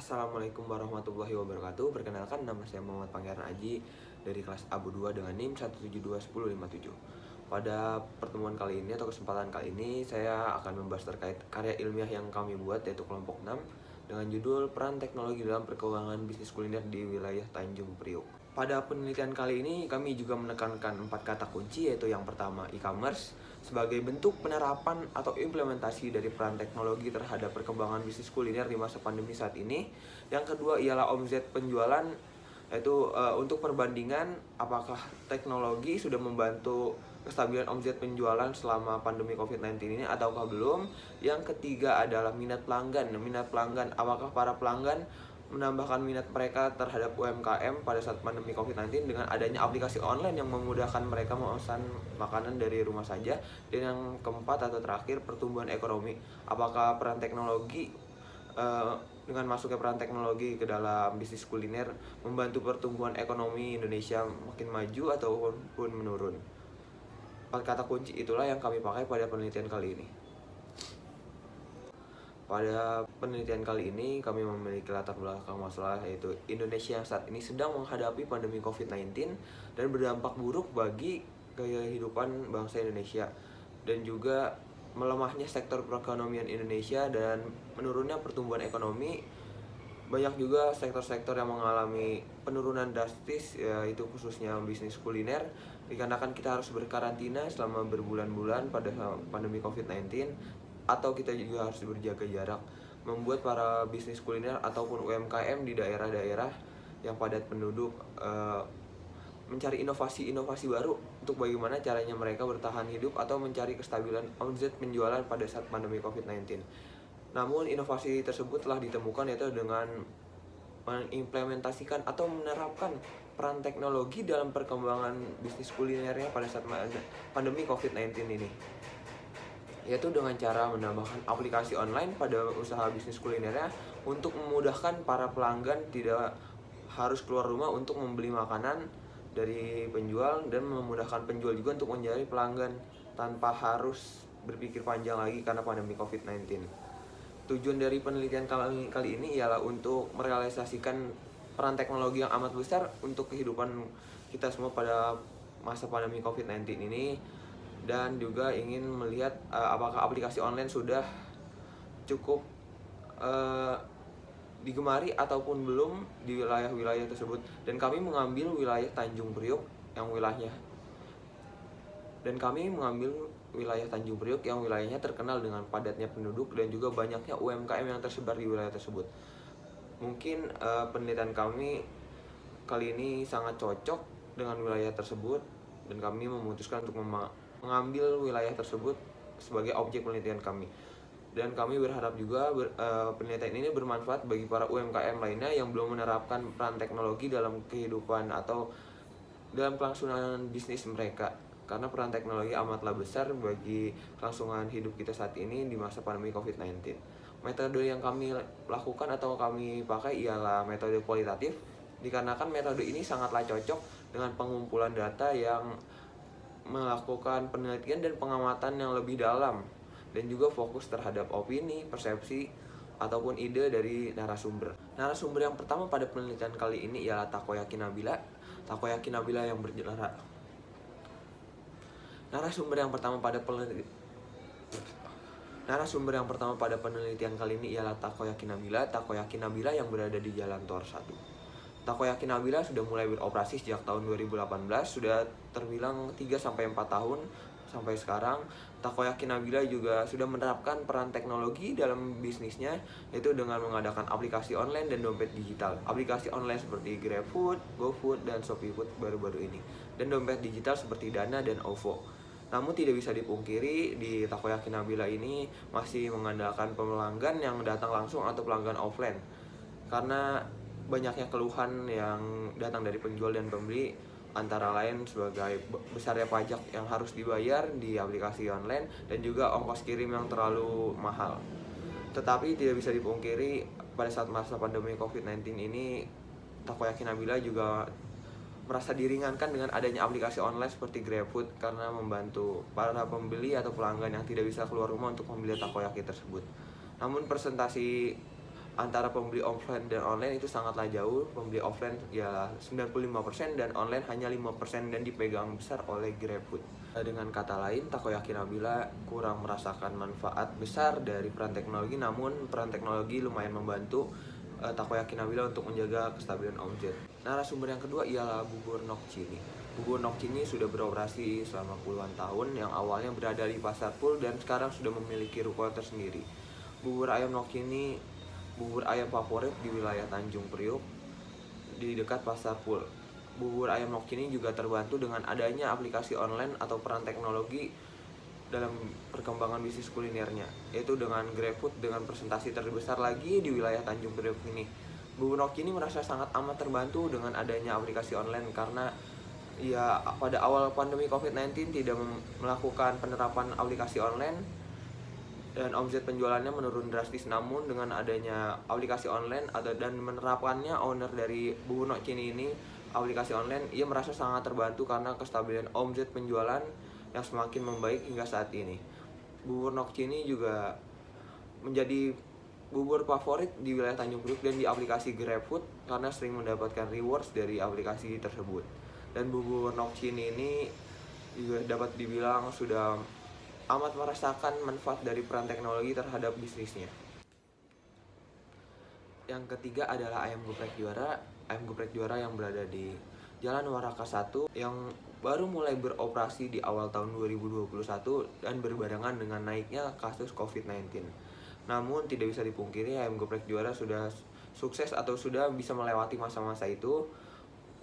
Assalamualaikum warahmatullahi wabarakatuh. Perkenalkan, nama saya Muhammad Pangeran Aji dari kelas ABU 2 dengan NIM 1721057. Pada pertemuan kali ini atau kesempatan kali ini saya akan membahas terkait karya ilmiah yang kami buat, yaitu kelompok 6 dengan judul Peran Teknologi dalam Perkembangan Bisnis Kuliner di Wilayah Tanjung Priok. Pada penelitian kali ini kami juga menekankan 4 kata kunci, yaitu yang pertama e-commerce sebagai bentuk penerapan atau implementasi dari peran teknologi terhadap perkembangan bisnis kuliner di masa pandemi saat ini. Yang kedua ialah omzet penjualan, yaitu untuk perbandingan apakah teknologi sudah membantu kestabilan omzet penjualan selama pandemi COVID-19 ini ataukah belum. Yang ketiga adalah minat pelanggan. Apakah para pelanggan menambahkan minat mereka terhadap UMKM pada saat pandemi COVID-19 dengan adanya aplikasi online yang memudahkan mereka memesan makanan dari rumah saja. Dan yang keempat atau terakhir, pertumbuhan ekonomi. Apakah peran teknologi dengan masuknya peran teknologi ke dalam bisnis kuliner membantu pertumbuhan ekonomi Indonesia makin maju ataupun menurun. 4 kata kunci itulah yang kami pakai pada penelitian kali ini. Pada penelitian kali ini kami memiliki latar belakang masalah, yaitu Indonesia yang saat ini sedang menghadapi pandemi COVID-19 dan berdampak buruk bagi kehidupan bangsa Indonesia, dan juga melemahnya sektor perekonomian Indonesia dan menurunnya pertumbuhan ekonomi. Banyak juga sektor-sektor yang mengalami penurunan drastis, yaitu khususnya bisnis kuliner, dikarenakan kita harus berkarantina selama berbulan-bulan pada pandemi COVID-19, atau kita juga harus berjaga jarak, membuat para bisnis kuliner ataupun UMKM di daerah-daerah yang padat penduduk mencari inovasi-inovasi baru untuk bagaimana caranya mereka bertahan hidup atau mencari kestabilan omzet penjualan pada saat pandemi COVID-19. Namun inovasi tersebut telah ditemukan, yaitu dengan mengimplementasikan atau menerapkan peran teknologi dalam perkembangan bisnis kulinernya pada saat pandemi COVID-19 ini, yaitu dengan cara menambahkan aplikasi online pada usaha bisnis kulinernya untuk memudahkan para pelanggan tidak harus keluar rumah untuk membeli makanan dari penjual, dan memudahkan penjual juga untuk mencari pelanggan tanpa harus berpikir panjang lagi karena pandemi COVID-19. Tujuan dari penelitian kali ini ialah untuk merealisasikan peran teknologi yang amat besar untuk kehidupan kita semua pada masa pandemi COVID-19 ini, dan juga ingin melihat apakah aplikasi online sudah cukup digemari ataupun belum di wilayah-wilayah tersebut. Dan kami mengambil wilayah Tanjung Priok yang wilayahnya terkenal dengan padatnya penduduk dan juga banyaknya UMKM yang tersebar di wilayah tersebut. Mungkin penelitian kami kali ini sangat cocok dengan wilayah tersebut, dan kami memutuskan untuk mengambil wilayah tersebut sebagai objek penelitian kami. Dan kami berharap juga penelitian ini bermanfaat bagi para UMKM lainnya yang belum menerapkan peran teknologi dalam kehidupan atau dalam kelangsungan bisnis mereka, karena peran teknologi amatlah besar bagi kelangsungan hidup kita saat ini di masa pandemi COVID-19. Metode yang kami lakukan atau kami pakai ialah metode kualitatif, dikarenakan metode ini sangatlah cocok dengan pengumpulan data yang melakukan penelitian dan pengamatan yang lebih dalam, dan juga fokus terhadap opini, persepsi, ataupun ide dari narasumber. Narasumber yang pertama pada penelitian kali ini ialah Takoyaki Nabila. Takoyaki Nabila yang Narasumber yang pertama pada penelitian kali ini ialah Takoyaki Nabila. Takoyaki Nabila yang berada di Jalan Tor 1. Takoyaki Nabila sudah mulai beroperasi sejak tahun 2018, sudah terbilang 3-4 tahun sampai sekarang. Takoyaki Nabila juga sudah menerapkan peran teknologi dalam bisnisnya, yaitu dengan mengadakan aplikasi online dan dompet digital. Aplikasi online seperti GrabFood, GoFood, dan ShopeeFood baru-baru ini, dan dompet digital seperti Dana dan OVO. Namun tidak bisa dipungkiri, di Takoyaki Nabila ini masih mengandalkan pelanggan yang datang langsung atau pelanggan offline, karena banyaknya keluhan yang datang dari penjual dan pembeli, antara lain sebagai besarnya pajak yang harus dibayar di aplikasi online dan juga ongkos kirim yang terlalu mahal. Tetapi tidak bisa dipungkiri, pada saat masa pandemi COVID-19 ini Takoyaki Nabila juga merasa diringankan dengan adanya aplikasi online seperti GrabFood, karena membantu para pembeli atau pelanggan yang tidak bisa keluar rumah untuk membeli takoyaki tersebut. Namun presentasi antara pembeli offline dan online itu sangatlah jauh. Pembeli offline ya 95% dan online hanya 5% dan dipegang besar oleh GrabFood. Dengan kata lain, Takoyaki Nabila kurang merasakan manfaat besar dari peran teknologi, namun peran teknologi lumayan membantu Takoyaki Nabila untuk menjaga kestabilan omset. Narasumber yang kedua ialah Bubur Nok Chini. Bubur Nok Chini sudah beroperasi selama puluhan tahun, yang awalnya berada di Pasar Pul dan sekarang sudah memiliki ruko tersendiri. Bubur ayam Nok Chini bubur ayam favorit di wilayah Tanjung Priok di dekat Pasar Pul. Bubur ayam Nok Chini juga terbantu dengan adanya aplikasi online atau peran teknologi dalam perkembangan bisnis kulinernya, yaitu dengan GrabFood dengan presentasi terbesar lagi di wilayah Tanjung Priok ini. Bubur Nok Chini merasa sangat amat terbantu dengan adanya aplikasi online karena ya pada awal pandemi COVID-19 tidak melakukan penerapan aplikasi online dan omset penjualannya menurun drastis. Namun dengan adanya aplikasi online dan menerapkannya owner dari Bubur Nok Chini ini aplikasi online, ia merasa sangat terbantu karena kestabilan omset penjualan yang semakin membaik hingga saat ini. Bubur Nok Chini juga menjadi bubur favorit di wilayah Tanjung Priok dan di aplikasi GrabFood karena sering mendapatkan rewards dari aplikasi tersebut. Dan Bubur Nok Chini ini juga dapat dibilang sudah amat merasakan manfaat dari peran teknologi terhadap bisnisnya. Yang ketiga adalah Ayam Geprek Juara. Ayam Geprek Juara yang berada di Jalan Waraka 1 yang baru mulai beroperasi di awal tahun 2021 dan berbarengan dengan naiknya kasus COVID-19. Namun tidak bisa dipungkiri Ayam Geprek Juara sudah sukses atau sudah bisa melewati masa-masa itu.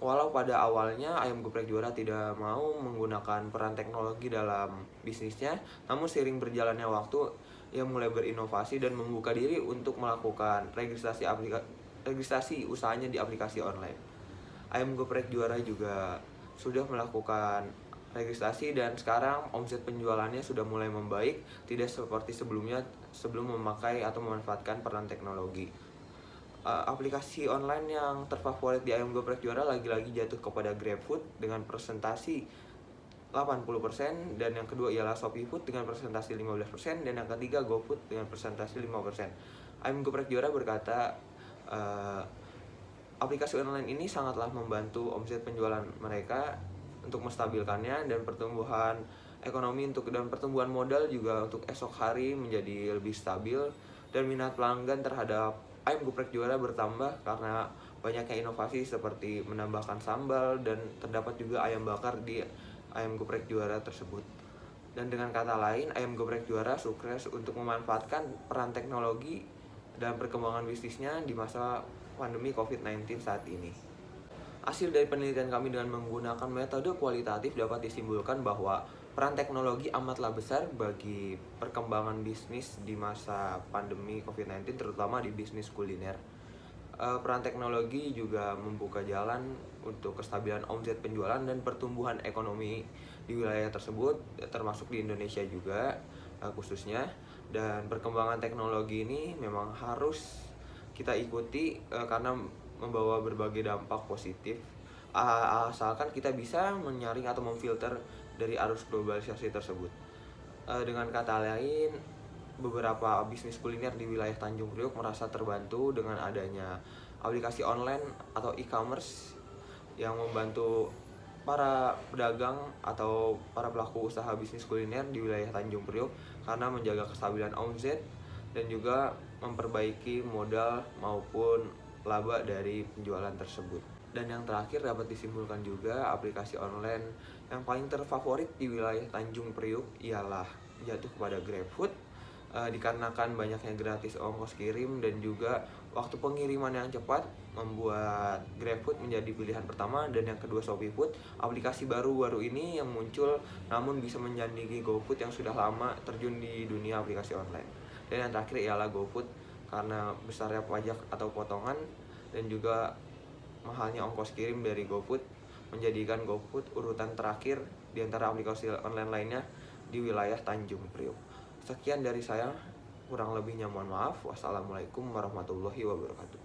Walau pada awalnya Ayam Geprek Juara tidak mau menggunakan peran teknologi dalam bisnisnya, namun seiring berjalannya waktu, ia mulai berinovasi dan membuka diri untuk melakukan registrasi usahanya di aplikasi online. Ayam Geprek Juara juga sudah melakukan registrasi dan sekarang omset penjualannya sudah mulai membaik, tidak seperti sebelumnya sebelum memakai atau memanfaatkan peran teknologi. Aplikasi online yang terfavorit di Ayam Geprek Juara lagi-lagi jatuh kepada GrabFood dengan presentasi 80% dan yang kedua ialah ShopeeFood dengan presentasi 15% dan yang ketiga GoFood dengan presentasi 5%. Ayam Geprek Juara berkata aplikasi online ini sangatlah membantu omset penjualan mereka untuk menstabilkannya dan pertumbuhan ekonomi dan pertumbuhan modal juga untuk esok hari menjadi lebih stabil, dan minat pelanggan terhadap Ayam Geprek Juara bertambah karena banyaknya inovasi seperti menambahkan sambal dan terdapat juga ayam bakar di Ayam Geprek Juara tersebut. Dan dengan kata lain, Ayam Geprek Juara sukses untuk memanfaatkan peran teknologi dalam perkembangan bisnisnya di masa pandemi COVID-19 saat ini. Hasil dari penelitian kami dengan menggunakan metode kualitatif dapat disimpulkan bahwa peran teknologi amatlah besar bagi perkembangan bisnis di masa pandemi COVID-19, terutama di bisnis kuliner. Peran teknologi juga membuka jalan untuk kestabilan omset penjualan dan pertumbuhan ekonomi di wilayah tersebut, termasuk di Indonesia juga khususnya. Dan perkembangan teknologi ini memang harus kita ikuti karena membawa berbagai dampak positif, asalkan kita bisa menyaring atau memfilter dari arus globalisasi tersebut. Dengan kata lain, beberapa bisnis kuliner di wilayah Tanjung Priok merasa terbantu dengan adanya aplikasi online atau e-commerce yang membantu para pedagang atau para pelaku usaha bisnis kuliner di wilayah Tanjung Priok karena menjaga kestabilan omset dan juga memperbaiki modal maupun laba dari penjualan tersebut. Dan yang terakhir dapat disimpulkan juga aplikasi online yang paling terfavorit di wilayah Tanjung Priok ialah jatuh kepada GrabFood, dikarenakan banyaknya gratis ongkos kirim dan juga waktu pengiriman yang cepat membuat GrabFood menjadi pilihan pertama. Dan yang kedua ShopeeFood, aplikasi baru-baru ini yang muncul namun bisa menjandingi GoFood yang sudah lama terjun di dunia aplikasi online. Dan yang terakhir ialah GoFood karena besarnya pajak atau potongan dan juga mahalnya ongkos kirim dari GoFood menjadikan GoFood urutan terakhir di antara aplikasi online lainnya di wilayah Tanjung Priok. Sekian dari saya, kurang lebihnya mohon maaf. Wassalamualaikum warahmatullahi wabarakatuh.